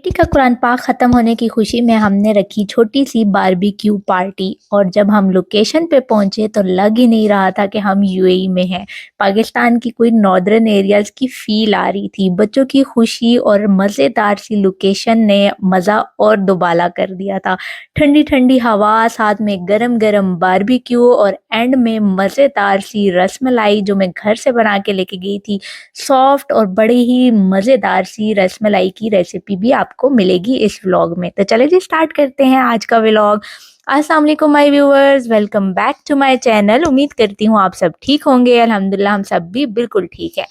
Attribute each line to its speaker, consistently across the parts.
Speaker 1: बेटी का कुरान पाक ख़त्म होने की खुशी में हमने रखी छोटी सी बारबेक्यू पार्टी। और जब हम लोकेशन पे पहुंचे तो लग ही नहीं रहा था कि हम यूएई में हैं। पाकिस्तान की कोई नॉर्दर्न एरियाज की फील आ रही थी। बच्चों की खुशी और मज़ेदार सी लोकेशन ने मज़ा और दुबाला कर दिया था। ठंडी ठंडी हवा, साथ में गरम गरम बारबेक्यू और एंड में मज़ेदार सी रसमलाई जो मैं घर से बना के लेके गई थी। सॉफ्ट और बड़ी ही मज़ेदार सी रसमलाई की रेसिपी भी आपको मिलेगी इस व्लॉग में। तो चलिए जी स्टार्ट करते हैं आज का व्लॉग। अस्सलाम वालेकुम my viewers, welcome back to my channel. उम्मीद करती हूँ आप सब ठीक होंगे। अल्हम्दुलिल्लाह हम सब भी बिल्कुल ठीक है।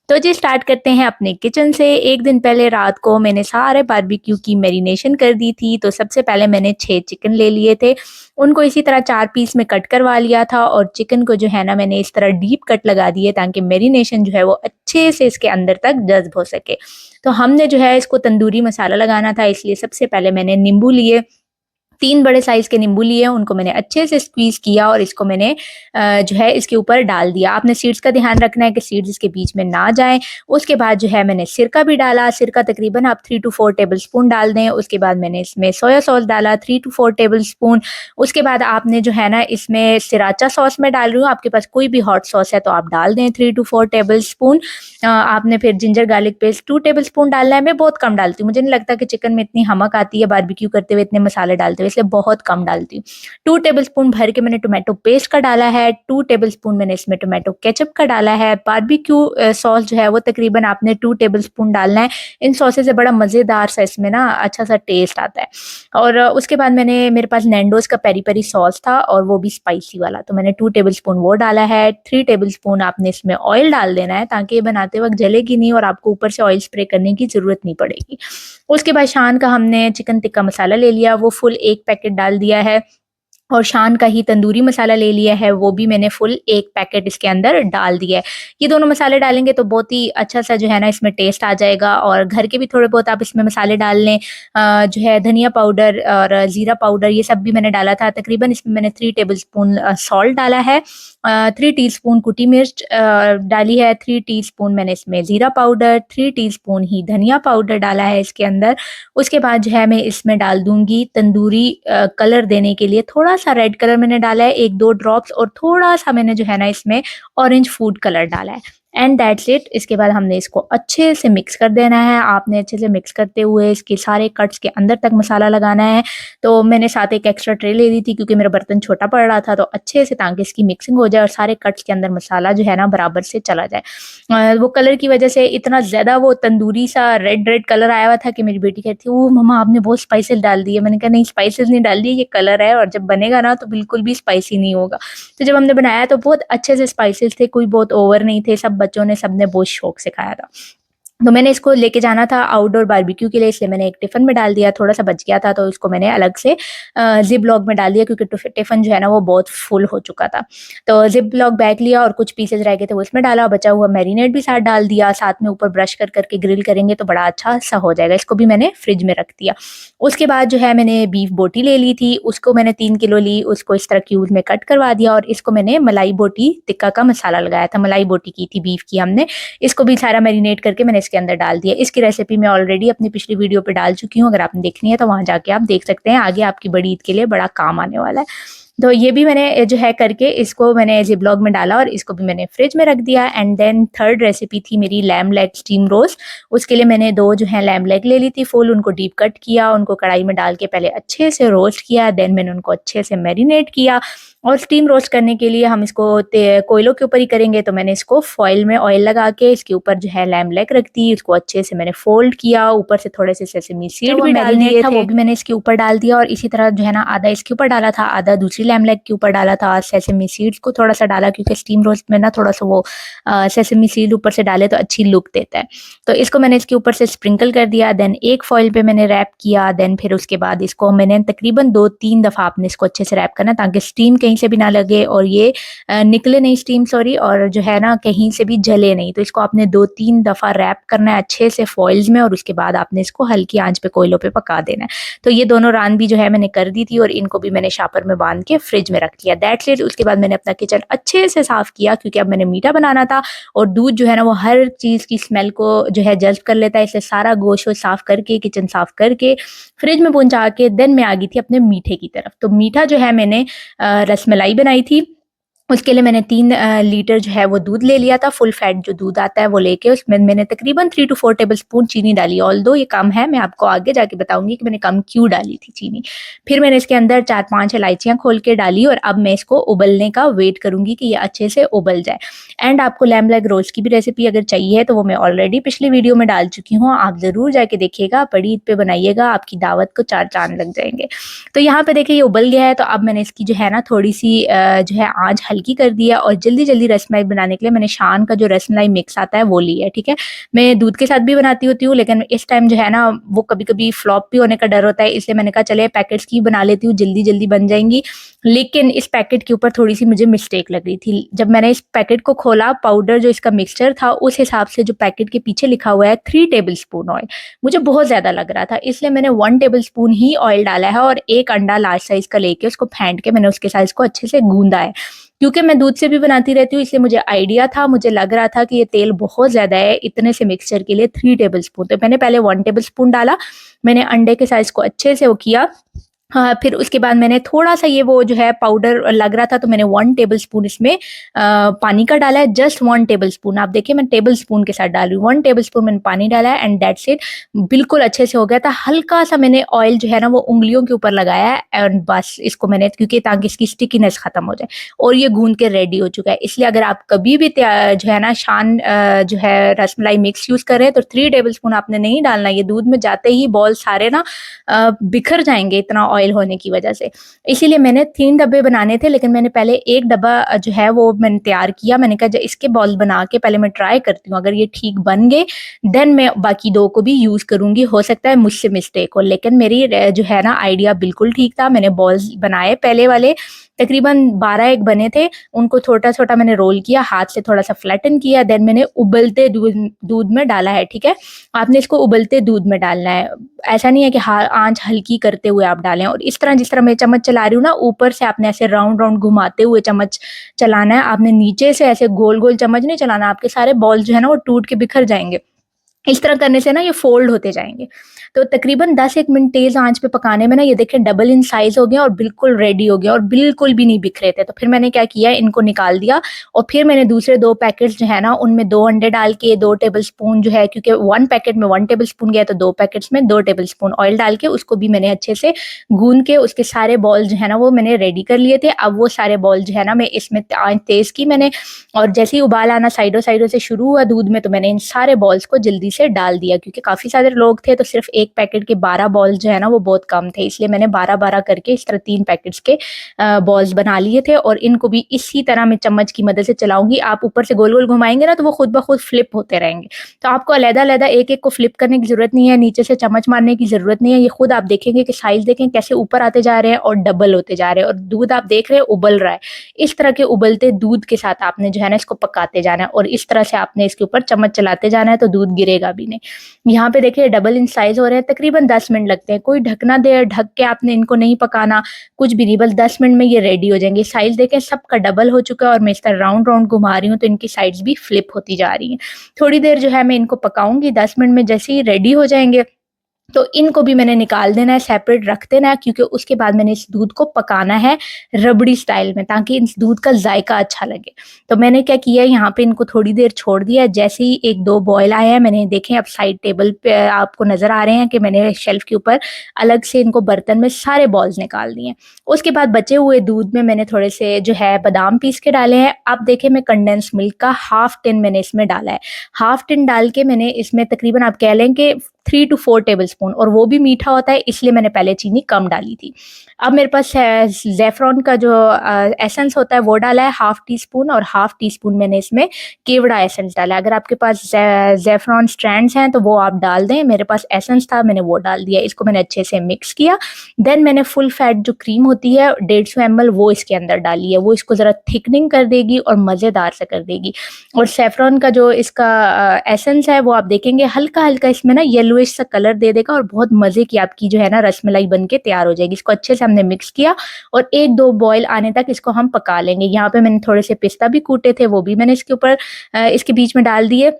Speaker 1: तो जी स्टार्ट करते हैं अपने किचन से। एक दिन पहले रात को मैंने सारे बारबेक्यू की मैरिनेशन कर दी थी। तो सबसे पहले मैंने 6 चिकन ले लिए थे। उनको इसी तरह 4 पीस में कट करवा लिया था और चिकन को जो है ना मैंने इस तरह डीप कट लगा दिए ताकि मैरिनेशन जो है वो अच्छे से इसके अंदर तक जज़्ब हो सके। तो हमने जो है इसको तंदूरी मसाला लगाना था, इसलिए सबसे पहले मैंने नींबू लिए, 3 बड़े साइज़ के नींबू लिए, उनको मैंने अच्छे से स्क्वीज़ किया और इसको मैंने जो है इसके ऊपर डाल दिया। आपने सीड्स का ध्यान रखना है कि सीड्स इसके बीच में ना जाएँ। उसके बाद जो है मैंने सिरका भी डाला, सिरका तकरीबन आप 3 टू 4 टेबलस्पून डाल दें। उसके बाद मैंने इसमें सोया सॉस डाला 3 टू 4 टेबलस्पून। उसके बाद आपने जो है ना इसमें सिराचा सॉस मैं डाल रही हूँ, आपके पास कोई भी हॉट सॉस है तो आप डाल दें 3 टू 4 टेबलस्पून। आपने फिर जिंजर गार्लिक पेस्ट 2 टेबलस्पून डालना है। मैं बहुत कम डालती हूँ, मुझे नहीं लगता कि चिकन में इतनी हमक आती है बारबेक्यू करते हुए इतने मसाले डालते हुए, इसलिए बहुत कम डालती हूँ। 2 टेबलस्पून भर के मैंने टोमेटो पेस्ट का डाला है, 2 टेबलस्पून मैंने इसमें टोमेटो केचप का डाला है। बारबेक्यू सॉस जो है वो तकरीबन आपने 2 टेबलस्पून डालना है। इन सॉसेस से बड़ा मज़ेदार सा इसमें ना अच्छा सा टेस्ट आता है। और उसके बाद मेरे पास नैंडोज़ का पेरी पेरी सॉस था और वो भी स्पाइसी वाला, तो मैंने 2 टेबलस्पून वो डाला है। 3 टेबलस्पून आपने इसमें ऑयल डाल देना है ताकि ये बनाते वक़्त जलेगी नहीं और आपको ऊपर से ऑयल स्प्रे करने की ज़रूरत नहीं पड़ेगी। उसके बाद शान का हमने चिकन टिक्का मसाला ले लिया, वो फुल 1 पैकेट डाल दिया है। और शान का ही तंदूरी मसाला ले लिया है, वो भी मैंने फुल 1 पैकेट इसके अंदर डाल दिया है। ये दोनों मसाले डालेंगे तो बहुत ही अच्छा-सा जो है ना इसमें टेस्ट आ जाएगा। और घर के भी थोड़े बहुत आप इसमें मसाले डाल लें। जो है धनिया पाउडर और ज़ीरा पाउडर ये सब भी मैंने डाला था। तकरीबन इसमें मैंने 3 टेबलस्पून सॉल्ट डाला है। 3 टीस्पून कुटी मिर्च डाली है, 3 टीस्पून मैंने इसमें ज़ीरा पाउडर, 3 टीस्पून ही धनिया पाउडर डाला है इसके अंदर। उसके बाद जो है मैं इसमें डाल दूँगी तंदूरी कलर देने के लिए थोड़ा-सा रेड कलर मैंने डाला है, 1-2 ड्रॉप्स, और थोड़ा-सा मैंने जो है ना इसमें ऑरेंज फूड कलर डाला है। And that's it. इसके बाद हमने इसको अच्छे से मिक्स कर देना है। आपने अच्छे से मिक्स करते हुए इसके सारे कट्स के अंदर तक मसाला लगाना है। तो मैंने साथ एक एक्स्ट्रा ट्रे ले ली थी क्योंकि मेरा बर्तन छोटा पड़ रहा था, तो अच्छे से ताकि इसकी मिक्सिंग हो जाए और सारे कट्स के अंदर मसाला जो है ना बराबर से चला जाए। वो कलर की वजह से इतना ज़्यादा वो तंदूरी सा रेड रेड कलर आया हुआ था कि मेरी बेटी कहती है, ओह मम्मा आपने बहुत स्पाइसेस डाल दिए। मैंने कहा नहीं, स्पाइसेस नहीं डाल दिए, ये कलर है और जब बनेगा ना तो बिल्कुल भी स्पाइसी नहीं होगा। तो जब हमने बनाया तो बहुत अच्छे से स्पाइसेस थे, कोई बहुत ओवर नहीं थे। सब बच्चों ने सबने बहुत शौक से खाया था। तो मैंने इसको लेके जाना था आउटडोर बारबेक्यू के लिए, इसलिए मैंने एक टिफ़िन में डाल दिया। थोड़ा-सा बच गया था तो इसको मैंने अलग से ज़िप-लॉक में डाल दिया क्योंकि टिफ़िन जो है ना वो बहुत फुल हो चुका था। तो ज़िप-लॉक बैग लिया और कुछ पीसेज़ रह गए थे वो इसमें डाला, बचा हुआ मैरिनेट भी साथ डाल दिया। साथ में ऊपर ब्रश कर कर के ग्रिल करेंगे तो बड़ा अच्छा-सा हो जाएगा। इसको भी मैंने फ्रिज में रख दिया। उसके बाद जो है मैंने बीफ बोटी ले ली थी, उसको मैंने 3 किलो ली, उसको इस तरह क्यूब्स में कट करवा दिया और इसको मैंने मलाई बोटी टिक्का का मसाला लगाया था। मलाई बोटी की थी बीफ की हमने। इसको भी सारा मैरिनेट करके मैंने इसके अंदर डाल दिया। इसकी रेसिपी मैं ऑलरेडी अपनी पिछली वीडियो पे डाल चुकी हूँ, अगर आपने देखनी है तो वहाँ जाके आप देख सकते हैं। आगे आपकी बड़ी ईद के लिए बड़ा काम आने वाला है। तो ये भी मैंने जो है करके इसको मैंने ज़िप-लॉक में डाला और इसको भी मैंने फ्रिज में रख दिया। एंड देन थर्ड रेसिपी थी मेरी लैम्ब लेग स्टीम रोस्ट। उसके लिए मैंने 2 जो है लैम्ब लेग ले ली थी फुल, उनको डीप कट किया, उनको कढ़ाई में डाल के पहले अच्छे से रोस्ट किया, देन मैंने उनको अच्छे से मैरिनेट किया। और स्टीम रोस्ट करने के लिए हम इसको कोयलों के ऊपर ही करेंगे, तो मैंने इसको फॉइल में ऑयल लगा के इसके ऊपर जो है लैम्ब लेग रख दी, इसको अच्छे से मैंने फोल्ड किया, ऊपर से थोड़े से सेसमी सीड भी डाल दिए थे, वो भी मैंने इसके ऊपर डाल दिया। और इसी तरह जो है ना आधा इसके ऊपर डाला था, आधा दूसरी लैम्ब लेग के ऊपर डाला था। सेसमी सीड्स को थोड़ा-सा डाला क्योंकि स्टीम रोस्ट में ना थोड़ा-सा वो सेसमी सीड ऊपर से डाले तो अच्छी लुक देता है। तो इसको मैंने इसके ऊपर से स्प्रिंकल कर दिया, देन एक फॉइल पे मैंने रैप किया, देन फिर उसके बाद इसको मैंने तकरीबन 2-3 दफ़ा आपने इसको अच्छे से रैप करना ताकि स्टीम कहीं कहीं से भी ना लगे और ये निकले नहीं स्टीम, सॉरी, और जो है ना कहीं से भी जले नहीं। तो इसको आपने 2-3 दफ़ा रैप करना है अच्छे से फॉइल्स में और उसके बाद आपने इसको हल्की आंच पे कोयलों पे पका देना है। तो ये दोनों रान भी जो है मैंने कर दी थी और इनको भी मैंने शापर में बांध के फ्रिज में रख लिया। That's it. उसके बाद मैंने अपना किचन अच्छे से साफ किया क्योंकि अब मैंने मीठा बनाना था और दूध जो है ना वो हर चीज़ की स्मेल को जो है जज़्ब कर लेता है, इसलिए सारा गोश्त साफ करके, किचन साफ करके, फ्रिज में पहुँचा के देन मैं आ गई थी अपने मीठे की तरफ। तो मीठा जो है मैंने रसमलाई बनाई थी। उसके लिए मैंने 3 लीटर जो है वो दूध ले लिया था, फुल फैट जो दूध आता है वो लेके उसमें मैंने तकरीबन 3 टू 4 टेबलस्पून चीनी डाली। ऑल्दो ये कम है, मैं आपको आगे जाके बताऊँगी कि मैंने कम क्यों डाली थी चीनी। फिर मैंने इसके अंदर 4-5 इलायचियाँ खोल के डाली और अब मैं इसको उबलने का वेट करूँगी कि ये अच्छे से उबल जाए। एंड आपको लैम्ब लेग रोस्ट की भी रेसिपी अगर चाहिए तो वो मैं ऑलरेडी पिछली वीडियो में डाल चुकी हूँ, आप ज़रूर जाके देखिएगा, बड़ी ईद पे बनाइएगा, आपकी दावत को 4 चाँद लग जाएँगे। तो यहाँ पे देखिए ये उबल गया है, तो अब मैंने इसकी जो है ना थोड़ी-सी जो है आँच हल्की कर दी है और जल्दी-जल्दी रसमलाई बनाने के लिए मैंने शान का जो रसमलाई मिक्स आता है वो ली है, ठीक है? मैं दूध के साथ भी बनाती होती हूँ लेकिन इस टाइम जो है ना वो कभी-कभी फ्लॉप भी होने का डर होता है, इसलिए मैंने कहा चले पैकेट्स की बना लेती हूँ, जल्दी-जल्दी बन जाएँगी। लेकिन इस पैकेट के ऊपर थोड़ी-सी मुझे मिस्टेक लग रही थी। जब मैंने इस पैकेट को खोला, पाउडर जो इसका मिक्सचर था उस हिसाब से जो पैकेट के पीछे लिखा हुआ है 3 टेबलस्पून ऑयल, मुझे बहुत ज़्यादा लग रहा था, इसलिए मैंने 1 टेबलस्पून ही ऑयल डाला है और 1 अंडा लार्ज साइज़ का लेके उसको फेंट के मैंने उसके साथ इसको अच्छे से गूँधा है। क्योंकि मैं दूध से भी बनाती रहती हूँ इसलिए मुझे आइडिया था, मुझे लग रहा था कि ये तेल बहुत ज़्यादा है, इतने से मिक्सचर के लिए 3 टेबलस्पून। तो मैंने पहले 1 टेबलस्पून डाला, मैंने अंडे के साथ इसको अच्छे से वो किया। हाँ, फिर उसके बाद मैंने थोड़ा-सा ये वो जो है पाउडर लग रहा था तो मैंने 1 टेबलस्पून इसमें पानी का डाला है, जस्ट 1 टेबलस्पून। आप देखिए मैं टेबलस्पून के साथ डाल रही हूँ, 1 टेबलस्पून मैंने पानी डाला है एंड दैट्स इट। बिल्कुल अच्छे से हो गया था। हल्का-सा मैंने ऑयल जो है ना वो उँगलियों के ऊपर लगाया है एंड बस इसको मैंने क्योंकि ताकि इसकी स्टिकीनेस खत्म हो जाए और ये गूँध के रेडी हो चुका है। इसलिए अगर आप कभी भी जो है ना शान जो है रसमलाई मिक्स यूज़ कर रहे हैं तो 3 टेबलस्पून आपने नहीं डालना, ये दूध में जाते ही बॉल सारे ना बिखर जाएँगे इतना ऑयल होने की वजह से। इसीलिए मैंने 3 डब्बे बनाने थे लेकिन मैंने पहले 1 डब्बा जो है वो मैंने तैयार किया। मैंने कहा इसके बॉल बना के पहले मैं ट्राई करती हूँ, अगर ये ठीक बन गए देन मैं बाकी 2 को भी यूज़ करूँगी। हो सकता है मुझसे मिस्टेक हो लेकिन मेरी जो है ना आइडिया बिल्कुल ठीक था। मैंने बॉल्स बनाए पहले वाले तकरीबन 12 एक बने थे, उनको छोटा-छोटा मैंने रोल किया, हाथ से थोड़ा-सा फ्लैटन किया देन मैंने उबलते दूध में डाला है, ठीक है? आपने इसको उबलते दूध में डालना है। ऐसा नहीं है कि आँच हल्की करते हुए आप डालें और इस तरह जिस तरह मैं चम्मच चला रही हूँ ना, ऊपर से आपने ऐसे राउंड-राउंड घुमाते हुए चम्मच चलाना है। आपने नीचे से ऐसे गोल-गोल चम्मच नहीं चलाना, आपके सारे बॉल्स जो है ना वो टूट के बिखर जाएँगे। इस तरह करने से ना ये फ़ोल्ड होते जाएँगे। तो तकरीबन 10-1 मिनट तेज़ आँच पे पकाने में ना ये देखिए डबल इन साइज़ हो गया और बिल्कुल रेडी हो गया और बिल्कुल भी नहीं बिखरे थे। तो फिर मैंने क्या किया इनको निकाल दिया और फिर मैंने दूसरे 2 पैकेट्स जो है ना उनमें 2 अंडे डाल के 2 टेबलस्पून जो है क्योंकि 1 पैकेट में 1 टेबलस्पून गया तो 2 पैकेट्स में 2 टेबलस्पून ऑयल डाल के उसको भी मैंने अच्छे से गूँध के उसके सारे बॉल जो है ना वो मैंने रेडी कर लिए थे। अब वो सारे बॉल जो है ना मैं इसमें आँच तेज़ की मैंने और जैसे ही उबाल आना साइडों-साइडों से शुरू हुआ दूध में तो मैंने इन सारे बॉल्स को जल्दी से डाल दिया क्योंकि काफ़ी सारे लोग थे तो सिर्फ़ 1 पैकेट के 12 बॉल्स जो है ना वो बहुत कम थे, इसलिए मैंने 12-12 करके इस तरह 3 पैकेट्स के बॉल्स बना लिए थे और इनको भी इसी तरह मैं चम्मच की मदद से चलाऊँगी। आप ऊपर से गोल-गोल घुमाएँगे ना तो वो खुद ब खुद फ्लिप होते रहेंगे। तो आपको अलग-अलग एक-एक को फ्लिप करने की ज़रूरत नहीं है, नीचे से चम्मच मारने की ज़रूरत नहीं है। ये खुद आप देखेंगे कि साइज़ देखें कैसे ऊपर आते जा रहे हैं और डबल होते जा रहे हैं और दूध आप देख रहे हैं उबल रहा है। इस तरह के उबलते दूध के साथ आपने जो है ना इसको पकाते जाना है और इस तरह से आपने इसके ऊपर चम्मच चलाते जाना है तो दूध गिरेगा भी नहीं। यहाँ पे देखिए डबल इन साइज़ हो रहे हैं, तकरीबन 10 मिनट लगते हैं। कोई ढकना दे ढक के आपने इनको नहीं पकाना, कुछ भी नहीं, बस 10 मिनट में ये रेडी हो जाएँगे। साइज़ देखें सबका डबल हो चुका है और मैं इस तरह राउंड-राउंड घुमा रही हूँ तो इनकी साइड्स भी फ्लिप होती जा रही हैं। थोड़ी देर जो है मैं इनको पकाऊँगी, 10 मिनट में जैसे ही रेडी हो जाएँगे तो इनको भी मैंने निकाल देना है, सेपरेट रख देना है क्योंकि उसके बाद मैंने इस दूध को पकाना है रबड़ी स्टाइल में ताकि इस दूध का जायका अच्छा लगे। तो मैंने क्या किया यहाँ पे इनको थोड़ी देर छोड़ दिया, जैसे ही 1-2 बॉयल आए हैं मैंने देखें अब साइड टेबल पे आपको नज़र आ रहे हैं कि मैंने शेल्फ के ऊपर अलग से इनको बर्तन में सारे बॉल्स निकाल दिए हैं। उसके बाद बचे हुए दूध में मैंने थोड़े से जो है बादाम पीस के डाले हैं। अब देखें मैं कंडेंस्ड मिल्क का हाफ़ टिन मैंने इसमें डाला है। हाफ़ टिन डाल के मैंने इसमें तकरीबन आप कह लें कि 3 टू 4 टेबलस्पून, और वो भी मीठा होता है इसलिए मैंने पहले चीनी कम डाली थी। अब मेरे पास ज़ैफ़रॉन का जो एसेंस होता है वो डाला है हाफ़ टी स्पून, और हाफ़ टी स्पून मैंने इसमें केवड़ा एसेंस डाला है। अगर आपके पास ज़ैफ़रॉन स्ट्रैंड्स हैं तो वो आप डाल दें, मेरे पास एसेंस था मैंने वो डाल दिया। इसको मैंने अच्छे से मिक्स किया। देन मैंने फुल फैट जो क्रीम होती है 150 ml वो इसके अंदर डाली है, वो इसको ज़रा थिकनिंग कर देगी और मज़ेदार सा कर देगी। और सैफ़रॉन का जो इसका एसेंस है वो आप देखेंगे हल्का-हल्का इसमें ना येलोइश सा कलर दे देगा, और बहुत मज़े की आपकी जो है ना रसमलाई बन के तैयार हो जाएगी। इसको अच्छे से हमने मिक्स किया और 1-2 बॉयल आने तक इसको हम पका लेंगे। यहाँ पे मैंने थोड़े से पिस्ता भी कूटे थे, वो भी मैंने इसके ऊपर इसके बीच में डाल दिए।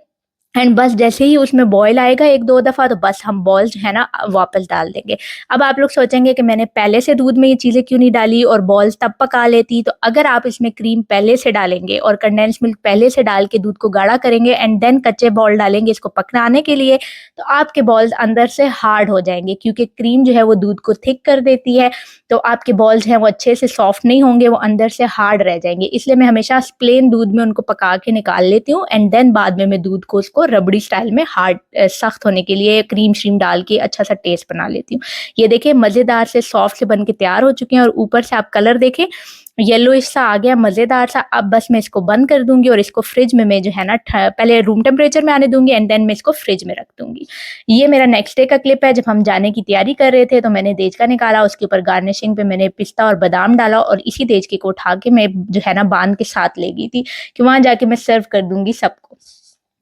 Speaker 1: एंड बस जैसे ही उसमें बॉयल आएगा 1-2 दफ़ा तो बस हम बॉल जो है ना वापस डाल देंगे। अब आप लोग सोचेंगे कि मैंने पहले से दूध में ये चीज़ें क्यों नहीं डाली और बॉल्स तब पका लेती, तो अगर आप इसमें क्रीम पहले से डालेंगे और कंडेंस्ड मिल्क पहले से डाल के दूध को गाढ़ा करेंगे एंड देन कच्चे बॉल डालेंगे इसको पकाने के लिए, तो आपके बॉल्स अंदर से हार्ड हो जाएँगे, क्योंकि क्रीम जो है वो दूध को थिक कर देती है, तो आपके बॉल्स हैं वो अच्छे से सॉफ्ट नहीं होंगे, वो अंदर से हार्ड रह जाएँगे। इसलिए मैं हमेशा प्लेन दूध में उनको पका के निकाल लेती हूँ एंड देन बाद में मैं दूध को उसको रबड़ी स्टाइल में हार्ड सख्त होने के लिए क्रीम श्रीम डाल के अच्छा सा टेस्ट बना लेती हूँ। ये देखिए मज़ेदार से सॉफ्ट से बन के तैयार हो चुके हैं, और ऊपर से आप कलर देखें येलोइश सा आ गया मज़ेदार सा। अब बस मैं इसको बंद कर दूँगी और इसको फ्रिज में मैं जो है ना पहले रूम टेम्परेचर में आने दूँगी एंड देन मैं इसको फ्रिज में रख दूँगी। ये मेरा नेक्स्ट डे का क्लिप है, जब हम जाने की तैयारी कर रहे थे तो मैंने देचका निकाला, उसके ऊपर गार्निशिंग पे मैंने पिस्ता और बादाम डाला, और इसी देचके को उठा के मैं जो है ना बाँध के साथ ले गई थी कि वहाँ जाके मैं सर्व कर दूँगी सबको।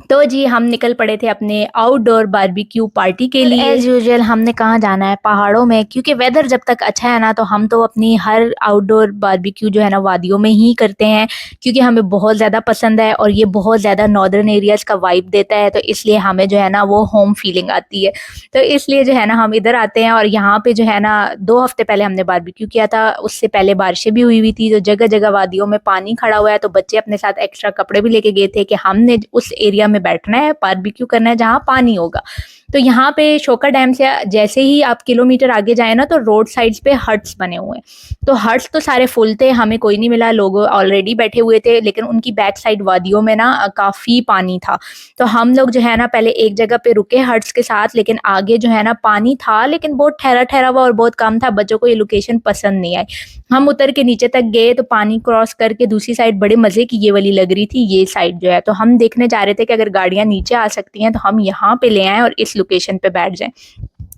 Speaker 1: तो जी हम निकल पड़े थे अपने आउटडोर बारबेक्यू पार्टी के लिए। एज़ यूजुअल हमने कहाँ जाना है, पहाड़ों में, क्योंकि वेदर जब तक अच्छा है ना तो हम तो अपनी हर आउटडोर बारबेक्यू जो है ना वादियों में ही करते हैं, क्योंकि हमें बहुत ज़्यादा पसंद है और ये बहुत ज़्यादा नॉर्दर्न एरियाज़ का वाइब देता है, तो इसलिए हमें जो है ना वो होम फीलिंग आती है। तो इसलिए जो है ना हम इधर आते हैं, और यहाँ पे जो है ना 2 हफ्ते पहले हमने बारबेक्यू किया था, उससे पहले बारिशें भी हुई थी, तो जगह-जगह वादियों में पानी खड़ा हुआ है, तो बच्चे अपने साथ एक्स्ट्रा कपड़े भी लेके गए थे कि हमने उस एरिया में बैठना है, बारबेक्यू करना है जहाँ पानी होगा। तो यहाँ पे शोका डैम से जैसे ही आप किलोमीटर आगे जाए ना तो रोड साइड्स पे हट्स बने हुए हैं। तो हट्स तो सारे फुल थे, हमें कोई नहीं मिला, लोग ऑलरेडी बैठे हुए थे, लेकिन उनकी बैक साइड वादियों में ना काफ़ी पानी था। तो हम लोग जो है ना पहले एक जगह पे रुके हट्स के साथ, लेकिन आगे जो है ना पानी था लेकिन बहुत ठहरा-ठहरा हुआ और बहुत कम था, बच्चों को ये लोकेशन पसंद नहीं आई। हम उतर के नीचे तक गए तो पानी क्रॉस करके दूसरी साइड बड़े मज़े की ये वाली लग रही थी ये साइड जो है, तो हम देखने जा रहे थे कि अगर गाड़ियाँ नीचे आ सकती हैं तो हम यहाँ पे ले आएँ और इस लोकेशन पे बैठ जाएँ।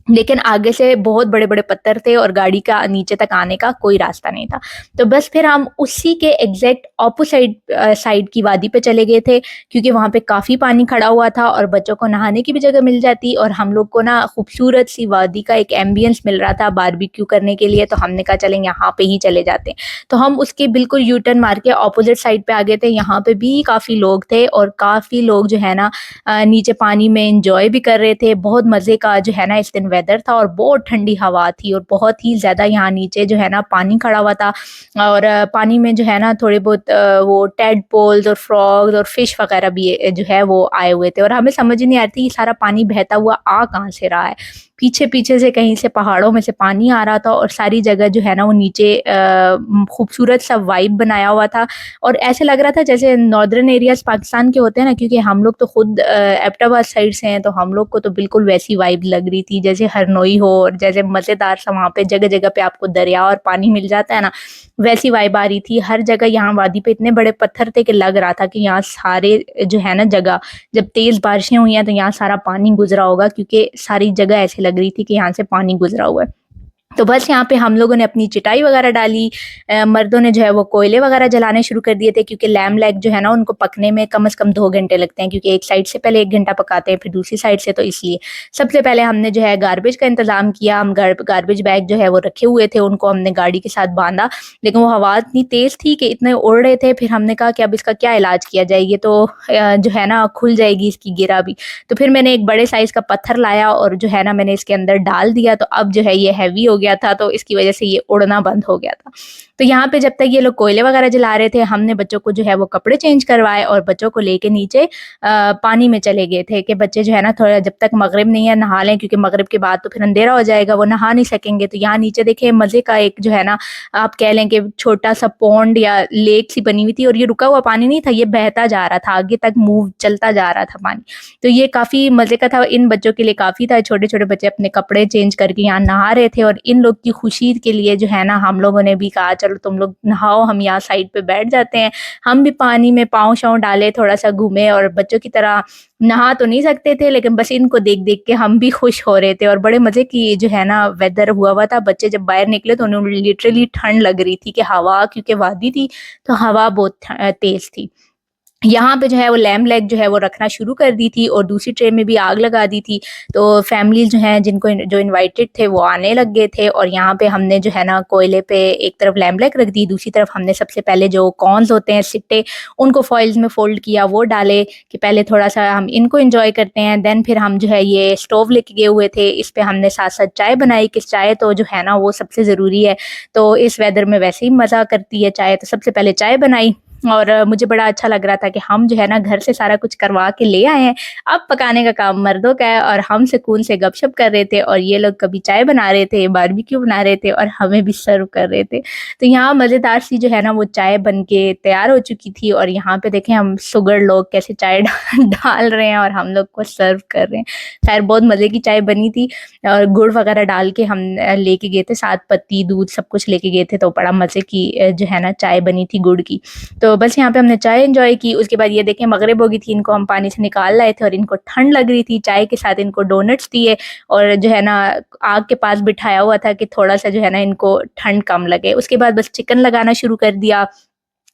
Speaker 1: लेकिन आगे से बहुत बड़े-बड़े पत्थर थे और गाड़ी का नीचे तक आने का कोई रास्ता नहीं था। तो बस फिर हम उसी के एग्ज़ैक्ट ऑपोज़िट साइड की वादी पे चले गए थे, क्योंकि वहाँ पे काफ़ी पानी खड़ा हुआ था और बच्चों को नहाने की भी जगह मिल जाती, और हम लोग को ना खूबसूरत सी वादी का एक एम्बियंस मिल रहा था बारबेक्यू करने के लिए, तो हमने कहा चलें यहाँ पे ही चले जाते हैं। तो हम उसके बिल्कुल यू टर्न मार के ऑपोज़िट साइड पे आ गए थे। यहाँ पे भी काफ़ी लोग थे और काफ़ी लोग जो है ना नीचे पानी में एन्जॉय भी कर रहे थे। बहुत मज़े का जो है ना इस दिन वेदर था और बहुत ठंडी हवा थी, और बहुत ही ज़्यादा यहाँ नीचे जो है ना पानी खड़ा हुआ था, और पानी में जो है ना थोड़े बहुत वो टेडपोल्स और फ्रॉग्स और फिश वगैरह भी जो है वो आए हुए थे, और हमें समझ ही नहीं आ रही थी ये सारा पानी बहता हुआ आ कहाँ से रहा है। पीछे-पीछे से कहीं से पहाड़ों में से पानी आ रहा था, और सारी जगह जो है ना वो नीचे खूबसूरत सा वाइब बनाया हुआ था, और ऐसे लग रहा था जैसे नॉर्दर्न एरियाज़ पाकिस्तान के होते हैं ना, क्योंकि हम लोग तो खुद एबटाबाद साइड से हैं, तो हम लोग को तो बिल्कुल वैसी वाइब लग रही थी जैसे हरनोई हो, और जैसे मज़ेदार सा वहाँ पे जगह-जगह पे आपको दरिया और पानी मिल जाता है ना, वैसी वाइब आ रही थी। हर जगह यहाँ वादी पे इतने बड़े पत्थर थे कि लग रहा था कि यहाँ सारे जो है ना जगह, जब तेज़ बारिशें हुई हैं तो यहाँ सारा पानी गुज़रा होगा, क्योंकि सारी जगह ऐसे लग रही थी कि यहाँ से पानी गुज़रा हुआ है। तो बस यहाँ पे हम लोगों ने अपनी चटाई वगैरह डाली, मर्दों ने जो है वो कोयले वगैरह जलाने शुरू कर दिए थे, क्योंकि लैम लेग जो है ना उनको पकने में कम से कम 2 घंटे लगते हैं, क्योंकि एक साइड से पहले 1 घंटा पकाते हैं फिर दूसरी साइड से, तो इसलिए सबसे पहले हमने जो है गार्बेज का इंतज़ाम किया। हम गार्बेज बैग जो है वो रखे हुए थे, उनको हमने गाड़ी के साथ बाँधा, लेकिन वो हवा इतनी तेज़ थी कि इतने उड़ रहे थे, फिर हमने कहा कि अब इसका क्या इलाज किया जाए, ये तो जो है ना खुल जाएगी इसकी गिरा भी। तो फिर मैंने एक बड़े साइज़ का पत्थर लाया और जो है ना मैंने इसके अंदर डाल दिया, तो अब जो है ये हैवी हो गया गया था, तो इसकी वजह से ये उड़ना बंद हो गया था। तो यहाँ पे जब तक ये लोग कोयले वगैरह जला रहे थे, हमने बच्चों को जो है वो कपड़े चेंज करवाए और बच्चों को लेके नीचे पानी में चले गए थे कि बच्चे जो है ना थोड़ा जब तक मगरिब नहीं है नहा लें, क्योंकि मगरिब के बाद तो फिर अंधेरा हो जाएगा, वो नहा नहीं सकेंगे। तो यहाँ नीचे देखिए मज़े का एक जो है ना आप कह लें कि छोटा-सा पॉन्ड या लेक सी बनी हुई थी, और ये रुका हुआ पानी नहीं था, ये बहता जा रहा था, आगे तक मूव चलता जा रहा था पानी। तो ये काफ़ी मज़े का था, इन बच्चों के लिए काफ़ी था। छोटे-छोटे बच्चे अपने कपड़े चेंज करके यहाँ नहा रहे थे, और इन लोग की खुशी के लिए जो है ना हम लोगों ने भी कहा चलो तुम लोग नहाओ, हम यहाँ साइड पे बैठ जाते हैं। हम भी पानी में पाँव-शाँव डाले, थोड़ा-सा घूमे, और बच्चों की तरह नहा तो नहीं सकते थे, लेकिन बस इनको देख-देख के हम भी खुश हो रहे थे, और बड़े मज़े की जो है ना वेदर हुआ था। बच्चे जब बाहर निकले तो उन्हें लिटरली ठंड लग रही थी कि हवा, क्योंकि वादी थी, तो हवा बहुत तेज़ थी। यहाँ पे जो है वो लैम्प लेग जो है वो रखना शुरू कर दी थी, और दूसरी ट्रे में भी आग लगा दी थी। तो फैमिली जो हैं जिनको जो इनवाइटेड थे वो आने लग गए थे, और यहाँ पे हमने जो है ना कोयले पे एक तरफ लैम्प लेग रख दी, दूसरी तरफ हमने सबसे पहले जो कॉर्न्स होते हैं सिट्टे, उनको फॉइल्स में फ़ोल्ड किया, वो डाले कि पहले थोड़ा-सा हम इनको एन्जॉय करते हैं। देन फिर हम जो है ये स्टोव लेके गए हुए थे, इस पे हमने साथ-साथ चाय बनाई कि चाय तो जो है ना वो सबसे ज़रूरी है। तो इस वेदर में वैसे ही मज़ा करती है चाय, तो सबसे पहले चाय बनाई, और मुझे बड़ा अच्छा लग रहा था कि हम जो है ना घर से सारा कुछ करवा के ले आए हैं। अब पकाने का काम मर्दों का है, और हम सुकून से गपशप कर रहे थे, और ये लोग कभी चाय बना रहे थे, बारबेक्यू बना रहे थे, और हमें भी सर्व कर रहे थे। तो यहाँ मज़ेदार सी जो है ना वो चाय बन के तैयार हो चुकी थी, और यहाँ पे देखें हम सुगर लोग कैसे चाय डाल रहे हैं और हम लोग को सर्व कर रहे हैं। खैर बहुत मज़े की चाय बनी थी, और गुड़ वगैरह डाल के हम लेके गए थे, साथ पत्ती, दूध सब कुछ लेके गए थे, तो बड़ा मज़े की जो है ना चाय बनी थी गुड़ की। तो बस यहाँ पे हमने चाय एन्जॉय की। उसके बाद ये देखें मगरिब हो गई थी, इनको हम पानी से निकाल लाए थे, और इनको ठंड लग रही थी। चाय के साथ इनको डोनट्स दिए, और जो है ना आग के पास बिठाया हुआ था कि थोड़ा-सा जो है ना इनको ठंड कम लगे। उसके बाद बस चिकन लगाना शुरू कर दिया,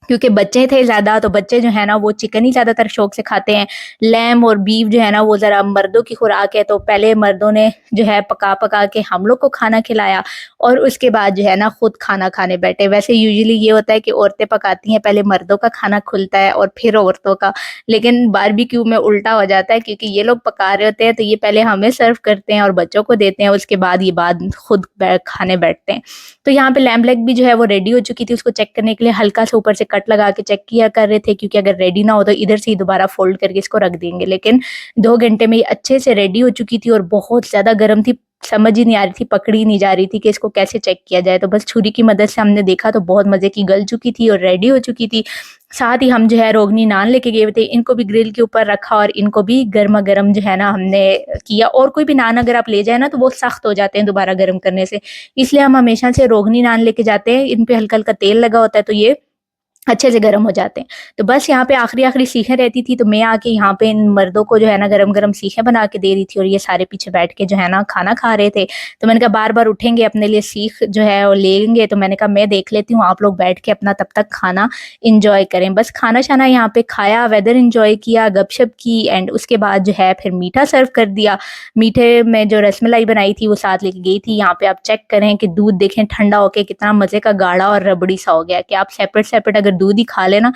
Speaker 1: क्योंकि बच्चे थे ज़्यादा, तो बच्चे जो है ना वो चिकन ही ज़्यादातर शौक से खाते हैं। लैम और बीफ जो है ना वो ज़रा मर्दों की खुराक है, तो पहले मर्दों ने जो है पका-पका के हम लोग को खाना खिलाया, और उसके बाद जो है ना खुद खाना खाने बैठे। वैसे यूजुअली ये होता है कि औरतें पकाती हैं, पहले मर्दों का खाना खुलता है और फिर औरतों का। लेकिन बारबेक्यू में उल्टा हो जाता है, क्योंकि ये लोग पका रहे होते हैं, तो ये पहले हमें सर्व करते हैं और बच्चों को देते हैं, उसके बाद ये बाद खुद खाने बैठते हैं। तो यहाँ पे लैम्प लेग भी जो है वो रेडी हो चुकी थी, उसको चेक करने के लिए हल्का सा ऊपर से कट लगा के चेक किया कर रहे थे, क्योंकि अगर रेडी ना हो तो इधर से ही दोबारा फोल्ड करके इसको रख देंगे। लेकिन 2 घंटे में ये अच्छे से रेडी हो चुकी थी, और बहुत ज़्यादा गर्म थी, समझ ही नहीं आ रही थी, पकड़ी नहीं जा रही थी कि इसको कैसे चेक किया जाए। तो बस छुरी की मदद से हमने देखा, तो बहुत मज़े की गल चुकी थी और रेडी हो चुकी थी। साथ ही हम जो है रोगनी नान लेके गए हुए थे, इनको भी ग्रिल के ऊपर रखा, और इनको भी गरमा-गरम जो है ना हमने किया। और कोई भी नान अगर आप ले जाएँ ना तो वो सख्त हो जाते हैं दोबारा गरम करने से, इसलिए हम हमेशा से रोगनी नान लेके जाते हैं। इन पे हल्का-हल्का तेल लगा होता है, तो ये अच्छे से गर्म हो जाते हैं। तो बस यहाँ पे आखिरी-आखिरी सीखें रहती थी, तो मैं आके यहाँ पे इन मर्दों को जो है ना गरम-गरम सीखें बना के दे रही थी, और ये सारे पीछे बैठ के जो है ना खाना खा रहे थे। तो मैंने कहा बार-बार उठेंगे अपने लिए सीख जो है वो लेंगे, तो मैंने कहा मैं देख लेती हूँ, आप लोग बैठ के अपना तब तक खाना एन्जॉय करें। बस खाना-शाना यहाँ पे खाया, वेदर एन्जॉय किया, गपशप की, एंड उसके बाद जो है फिर मीठा सर्व कर दिया। मीठे में जो रसमलाई बनाई थी वो साथ लेके गई थी। यहाँ पे आप चेक करें कि दूध देखें ठंडा होके कितना मज़े का गाढ़ा और रबड़ी सा हो गया, कि आप सेपरेट-सेपरेट अगर दूध ही खा लेना,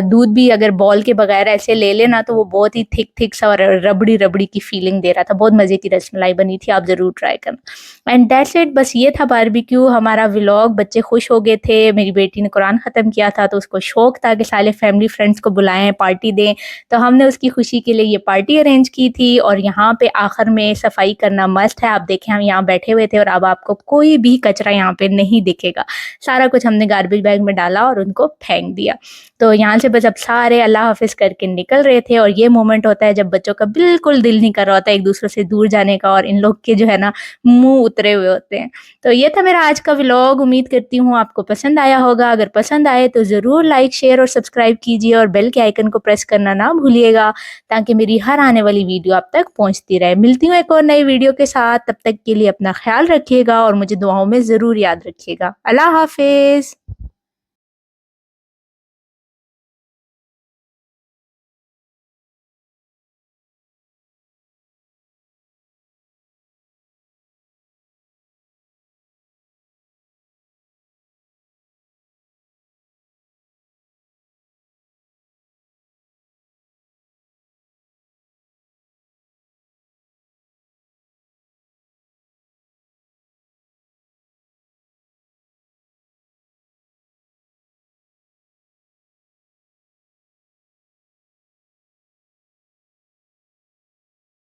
Speaker 1: दूध भी अगर बॉल के बगैर ऐसे ले लेना, तो वो बहुत ही थिक-थिक सा और रबड़ी-रबड़ी की फीलिंग दे रहा था। बहुत मज़े की रसमलाई बनी थी, आप ज़रूर ट्राई करना। एंड दैट्स इट, बस ये था बारबेक्यू हमारा व्लॉग। बच्चे खुश हो गए थे, मेरी बेटी ने कुरान ख़त्म किया था, तो उसको शौक था कि सारे फैमिली फ्रेंड्स को बुलाएँ, पार्टी दें। तो हमने उसकी खुशी के लिए ये पार्टी अरेंज की थी, और यहाँ पे आखिर में सफाई करना मस्ट है। आप देखें हम यहाँ बैठे हुए थे, और अब आपको कोई भी कचरा यहाँ पे नहीं दिखेगा। सारा कुछ हमने गार्बेज बैग में डाला और उनको फेंक दिया। तो यहाँ से बस अब सारे अल्लाह हाफ़िज़ करके निकल रहे थे, और ये मोमेंट होता है जब बच्चों का बिल्कुल दिल नहीं कर रहा होता एक-दूसरे से दूर जाने का, और इन लोग के जो है ना मुँह उतरे हुए होते हैं। तो ये था मेरा आज का व्लॉग, उम्मीद करती हूँ आपको पसंद आया होगा। अगर पसंद आए तो ज़रूर लाइक, शेयर और सब्सक्राइब कीजिए, और बेल के आइकन को प्रेस करना ना भूलिएगा, ताकि मेरी हर आने वाली वीडियो आप तक पहुँचती रहे। मिलती हूँ एक और नई वीडियो के साथ, तब तक के लिए अपना ख़्याल रखिएगा और मुझे दुआओं में ज़रूर याद रखिएगा। अल्लाह हाफ़िज़।